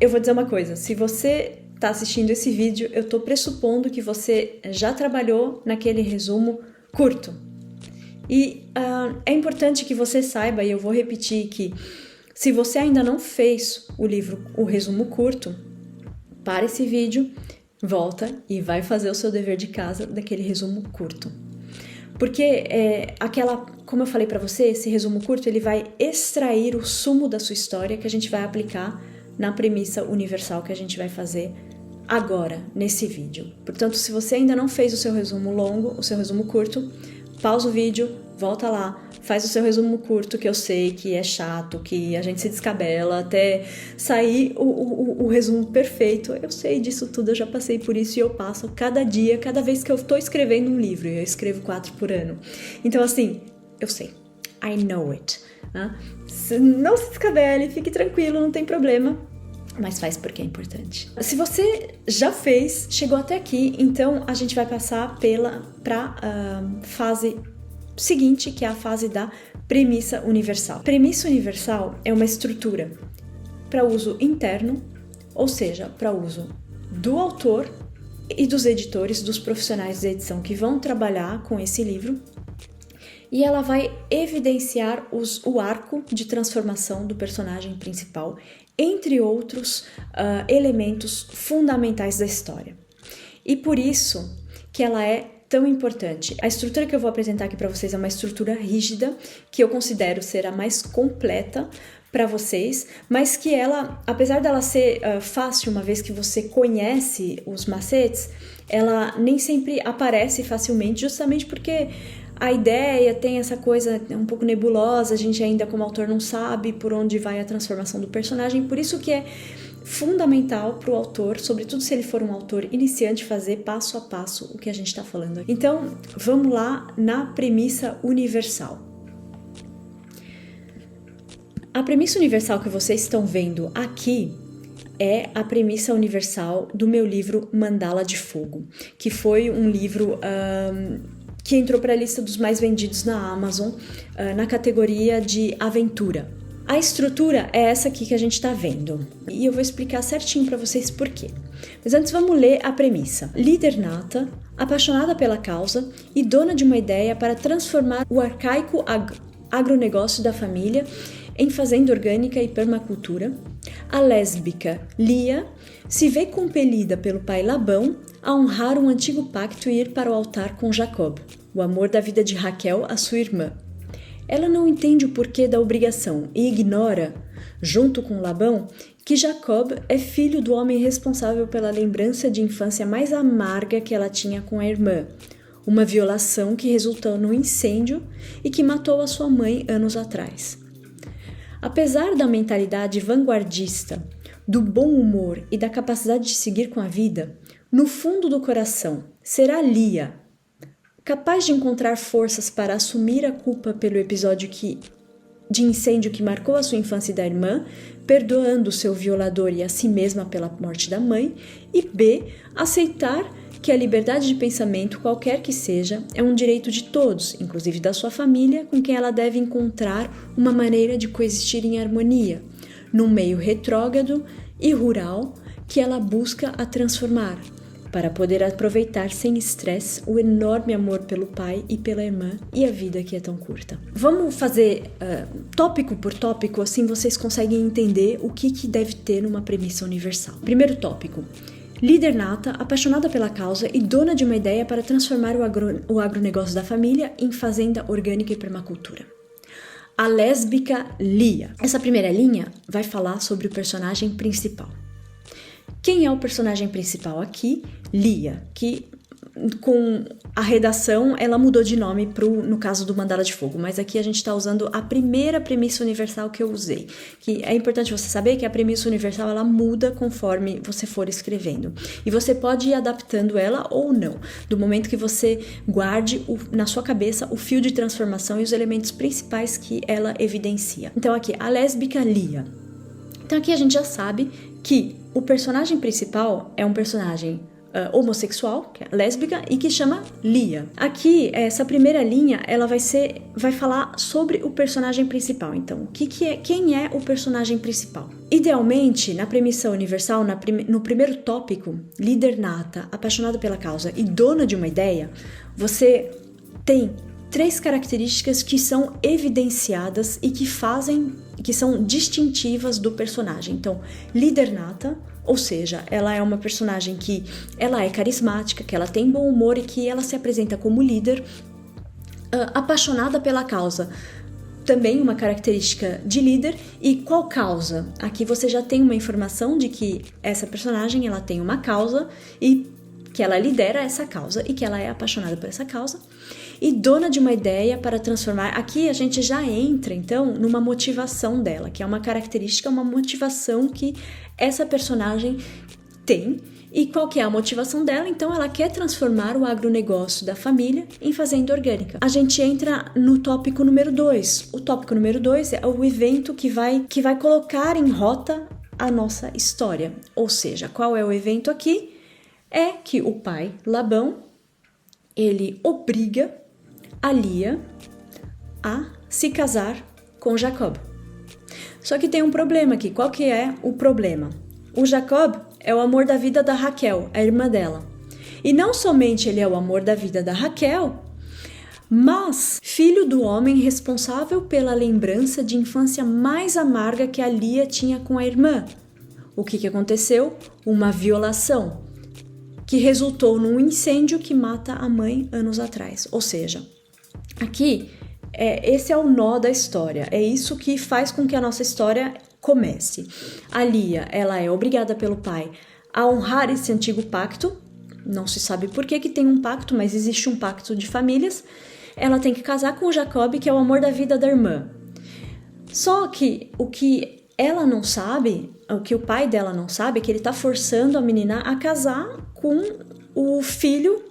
Eu vou dizer uma coisa, se você está assistindo esse vídeo, eu estou pressupondo que você já trabalhou naquele resumo curto. E é importante que você saiba, e eu vou repetir que se você ainda não fez o resumo curto, para esse vídeo, volta e vai fazer o seu dever de casa daquele resumo curto. Porque como eu falei para você, esse resumo curto ele vai extrair o sumo da sua história que a gente vai aplicar na premissa universal que a gente vai fazer agora, nesse vídeo. Portanto, se você ainda não fez o seu resumo longo, o seu resumo curto, pausa o vídeo, volta lá, faz o seu resumo curto, que eu sei que é chato, que a gente se descabela até sair o resumo perfeito. Eu sei disso tudo, eu já passei por isso e eu passo cada dia, cada vez que eu estou escrevendo um livro, eu escrevo 4 por ano. Então, assim, eu sei. I know it. Não se descabele, fique tranquilo, não tem problema. Mas faz porque é importante. Se você já fez, chegou até aqui, então a gente vai passar para a fase seguinte, que é a fase da premissa universal. Premissa universal é uma estrutura para uso interno, ou seja, para uso do autor e dos editores, dos profissionais de edição que vão trabalhar com esse livro, e ela vai evidenciar o arco de transformação do personagem principal, entre outros elementos fundamentais da história. E por isso que ela é tão importante. A estrutura que eu vou apresentar aqui para vocês é uma estrutura rígida, que eu considero ser a mais completa para vocês, mas que ela, apesar dela ser fácil, uma vez que você conhece os macetes, ela nem sempre aparece facilmente, justamente porque a ideia tem essa coisa um pouco nebulosa, a gente ainda como autor não sabe por onde vai a transformação do personagem, por isso que é fundamental para o autor, sobretudo se ele for um autor iniciante, fazer passo a passo o que a gente está falando aqui. Então, vamos lá na premissa universal. A premissa universal que vocês estão vendo aqui é a premissa universal do meu livro Mandala de Fogo, que foi um livro que entrou para a lista dos mais vendidos na Amazon, na categoria de aventura. A estrutura é essa aqui que a gente está vendo, e eu vou explicar certinho para vocês por quê. Mas antes vamos ler a premissa. Líder nata, apaixonada pela causa e dona de uma ideia para transformar o arcaico agronegócio da família em fazenda orgânica e permacultura, a lésbica Lia se vê compelida pelo pai Labão a honrar um antigo pacto e ir para o altar com Jacob, o amor da vida de Raquel, a sua irmã. Ela não entende o porquê da obrigação e ignora, junto com Labão, que Jacob é filho do homem responsável pela lembrança de infância mais amarga que ela tinha com a irmã, uma violação que resultou num incêndio e que matou a sua mãe anos atrás. Apesar da mentalidade vanguardista, do bom humor e da capacidade de seguir com a vida, no fundo do coração, será Lia capaz de encontrar forças para assumir a culpa pelo episódio de incêndio que marcou a sua infância e da irmã, perdoando seu violador e a si mesma pela morte da mãe, e B, aceitar que a liberdade de pensamento, qualquer que seja, é um direito de todos, inclusive da sua família, com quem ela deve encontrar uma maneira de coexistir em harmonia, num meio retrógrado e rural que ela busca a transformar, para poder aproveitar sem estresse o enorme amor pelo pai e pela irmã e a vida que é tão curta. Vamos fazer tópico por tópico, assim vocês conseguem entender o que deve ter numa premissa universal. Primeiro tópico. Líder nata, apaixonada pela causa e dona de uma ideia para transformar o agronegócio da família em fazenda orgânica e permacultura. A lésbica Lia. Essa primeira linha vai falar sobre o personagem principal. Quem é o personagem principal aqui? Lia, que com a redação ela mudou de nome no caso do Mandala de Fogo, mas aqui a gente está usando a primeira premissa universal que eu usei, que é importante você saber que a premissa universal ela muda conforme você for escrevendo, e você pode ir adaptando ela ou não, do momento que você guarde na sua cabeça o fio de transformação e os elementos principais que ela evidencia. Então aqui, a lésbica Lia. Então aqui a gente já sabe que o personagem principal é um personagem homossexual, que é lésbica, e que chama Lia. Aqui, essa primeira linha, ela vai falar sobre o personagem principal. Então, quem é o personagem principal? Idealmente, na premissa universal, no primeiro tópico, líder nata, apaixonada pela causa e dona de uma ideia, você tem 3 características que são evidenciadas e que são distintivas do personagem. Então, líder nata, ou seja, ela é uma personagem que ela é carismática, que ela tem bom humor e que ela se apresenta como líder, apaixonada pela causa. Também uma característica de líder. E qual causa? Aqui você já tem uma informação de que essa personagem ela tem uma causa e que ela lidera essa causa e que ela é apaixonada por essa causa. E dona de uma ideia para transformar. Aqui a gente já entra, então, numa motivação dela, que é uma característica, uma motivação que essa personagem tem. E qual que é a motivação dela? Então, ela quer transformar o agronegócio da família em fazenda orgânica. A gente entra no tópico número 2. O tópico número 2 é o evento que vai colocar em rota a nossa história. Ou seja, qual é o evento aqui? É que o pai, Labão, ele obriga a Lia a se casar com Jacob. Só que tem um problema aqui. Qual que é o problema? O Jacob é o amor da vida da Raquel, a irmã dela. E não somente ele é o amor da vida da Raquel, mas filho do homem responsável pela lembrança de infância mais amarga que a Lia tinha com a irmã. O que aconteceu? Uma violação, que resultou num incêndio que mata a mãe anos atrás. Ou seja, aqui, esse é o nó da história. É isso que faz com que a nossa história comece. A Lia, ela é obrigada pelo pai a honrar esse antigo pacto. Não se sabe por que tem um pacto, mas existe um pacto de famílias. Ela tem que casar com o Jacob, que é o amor da vida da irmã. Só que o que ela não sabe, o que o pai dela não sabe, é que ele está forçando a menina a casar com o filho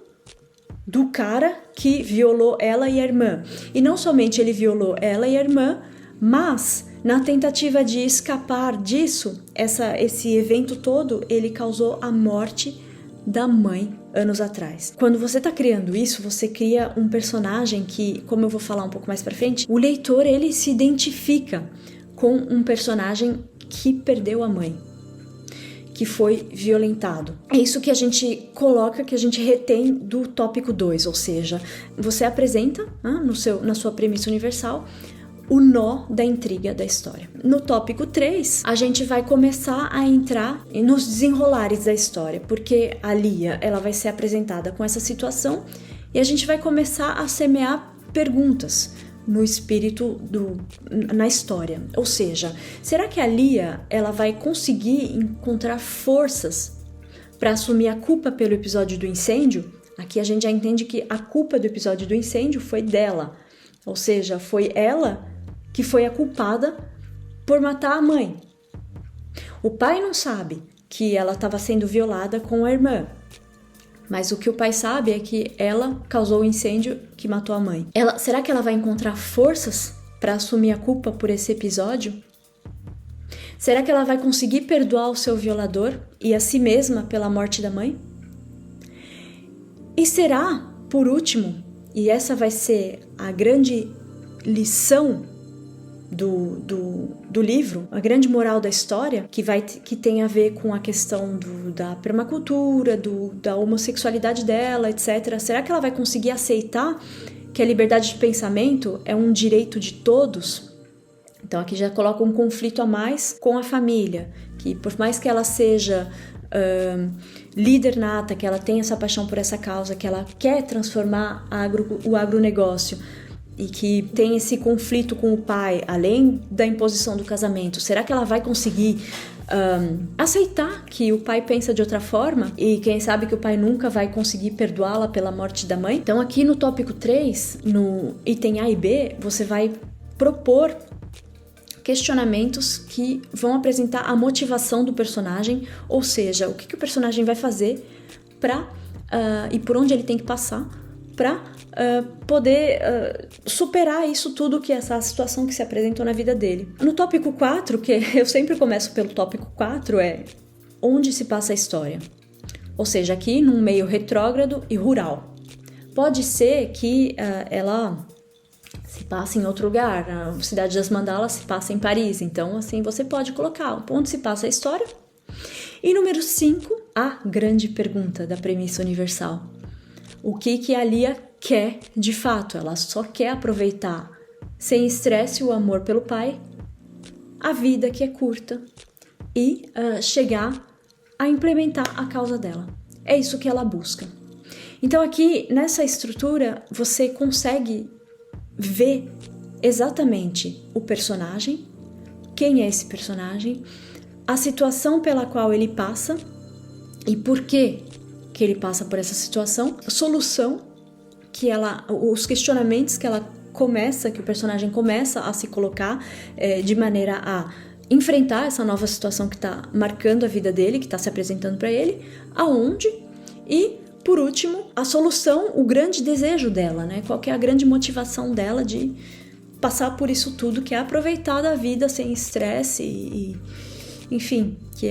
do cara que violou ela e a irmã. E não somente ele violou ela e a irmã, mas na tentativa de escapar disso, esse evento todo, ele causou a morte da mãe anos atrás. Quando você está criando isso, você cria um personagem que, como eu vou falar um pouco mais pra frente, o leitor ele se identifica com um personagem que perdeu a mãe, que foi violentado. É isso que a gente coloca, que a gente retém do tópico 2, ou seja, você apresenta na sua premissa universal o nó da intriga da história. No tópico 3, a gente vai começar a entrar nos desenrolares da história, porque a Lia, ela vai ser apresentada com essa situação e a gente vai começar a semear perguntas no espírito na história. Ou seja, será que a Lia, ela vai conseguir encontrar forças para assumir a culpa pelo episódio do incêndio? Aqui a gente já entende que a culpa do episódio do incêndio foi dela. Ou seja, foi ela que foi a culpada por matar a mãe. O pai não sabe que ela estava sendo violada com a irmã, mas o que o pai sabe é que ela causou o incêndio que matou a mãe. Será que ela vai encontrar forças para assumir a culpa por esse episódio? Será que ela vai conseguir perdoar o seu violador e a si mesma pela morte da mãe? E será, por último, e essa vai ser a grande lição do livro, a grande moral da história, que tem a ver com a questão da permacultura, da homossexualidade dela, etc. Será que ela vai conseguir aceitar que a liberdade de pensamento é um direito de todos? Então aqui já coloca um conflito a mais com a família, que por mais que ela seja líder nata, que ela tenha essa paixão por essa causa, que ela quer transformar o agronegócio, e que tem esse conflito com o pai, além da imposição do casamento, será que ela vai conseguir aceitar que o pai pensa de outra forma? E quem sabe que o pai nunca vai conseguir perdoá-la pela morte da mãe? Então aqui no tópico 3, no item A e B, você vai propor questionamentos que vão apresentar a motivação do personagem, ou seja, o que o personagem vai fazer e por onde ele tem que passar para poder superar isso tudo, que essa situação que se apresentou na vida dele. No tópico 4, que eu sempre começo pelo tópico 4, é onde se passa a história. ou seja, aqui num meio retrógrado e rural. Pode ser que ela se passa em outro lugar, a Cidade das Mandalas se passa em Paris, então assim você pode colocar onde se passa a história. E número 5, a grande pergunta da premissa universal. O que a Lia quer de fato? Ela só quer aproveitar sem estresse o amor pelo pai, a vida que é curta e chegar a implementar a causa dela. É isso que ela busca. Então aqui nessa estrutura você consegue ver exatamente o personagem, quem é esse personagem, a situação pela qual ele passa e por que ele passa por essa situação, a solução os questionamentos que o personagem começa a se colocar de maneira a enfrentar essa nova situação que está marcando a vida dele, que está se apresentando para ele, aonde e por último, a solução, o grande desejo dela, né? Qual que é a grande motivação dela de passar por isso tudo, que é aproveitar da vida sem estresse e enfim, que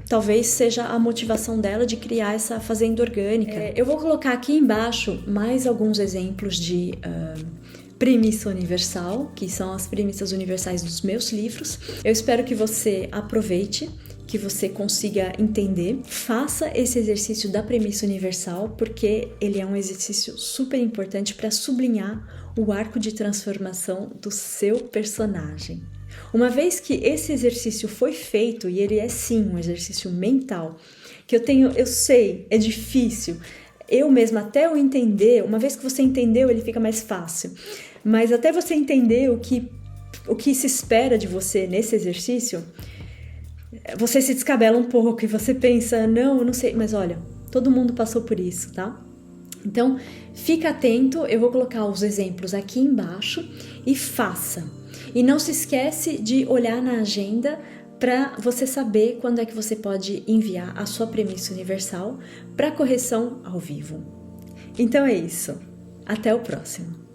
talvez seja a motivação dela de criar essa fazenda orgânica. Eu vou colocar aqui embaixo mais alguns exemplos de premissa universal, que são as premissas universais dos meus livros. Eu espero que você aproveite, que você consiga entender. Faça esse exercício da premissa universal, porque ele é um exercício super importante para sublinhar o arco de transformação do seu personagem. Uma vez que esse exercício foi feito, e ele é sim um exercício mental, que eu sei, é difícil, eu mesma, até eu entender, uma vez que você entendeu, ele fica mais fácil, mas até você entender o que se espera de você nesse exercício, você se descabela um pouco e você pensa, não, eu não sei, mas olha, todo mundo passou por isso, tá? Então, fica atento, eu vou colocar os exemplos aqui embaixo e faça. E não se esquece de olhar na agenda para você saber quando é que você pode enviar a sua premissa universal para correção ao vivo. Então é isso. Até o próximo.